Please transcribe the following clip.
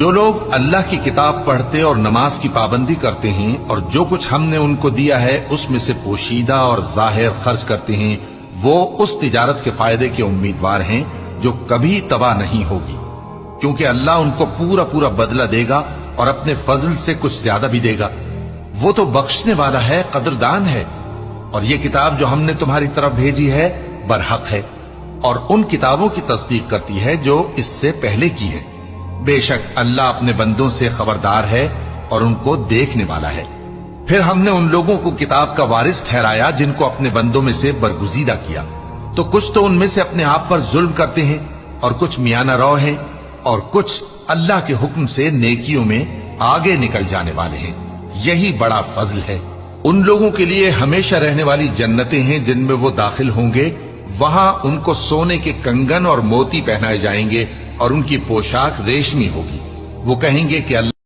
جو لوگ اللہ کی کتاب پڑھتے اور نماز کی پابندی کرتے ہیں اور جو کچھ ہم نے ان کو دیا ہے اس میں سے پوشیدہ اور ظاہر خرچ کرتے ہیں، وہ اس تجارت کے فائدے کے امیدوار ہیں جو کبھی تباہ نہیں ہوگی، کیونکہ اللہ ان کو پورا پورا بدلہ دے گا اور اپنے فضل سے کچھ زیادہ بھی دے گا۔ وہ تو بخشنے والا ہے، قدردان ہے۔ اور یہ کتاب جو ہم نے تمہاری طرف بھیجی ہے برحق ہے، اور ان کتابوں کی تصدیق کرتی ہے جو اس سے پہلے کی ہے۔ بے شک اللہ اپنے بندوں سے خبردار ہے اور ان کو دیکھنے والا ہے۔ پھر ہم نے ان لوگوں کو کتاب کا وارث ٹھہرایا جن کو اپنے بندوں میں سے برگزیدہ کیا، تو کچھ تو ان میں سے اپنے آپ پر ظلم کرتے ہیں اور کچھ میانہ رو ہیں، اور کچھ اللہ کے حکم سے نیکیوں میں آگے نکل جانے والے ہیں۔ یہی بڑا فضل ہے۔ ان لوگوں کے لیے ہمیشہ رہنے والی جنتیں ہیں جن میں وہ داخل ہوں گے، وہاں ان کو سونے کے کنگن اور موتی پہنائے جائیں گے اور ان کی پوشاک ریشمی ہوگی۔ وہ کہیں گے کہ اللہ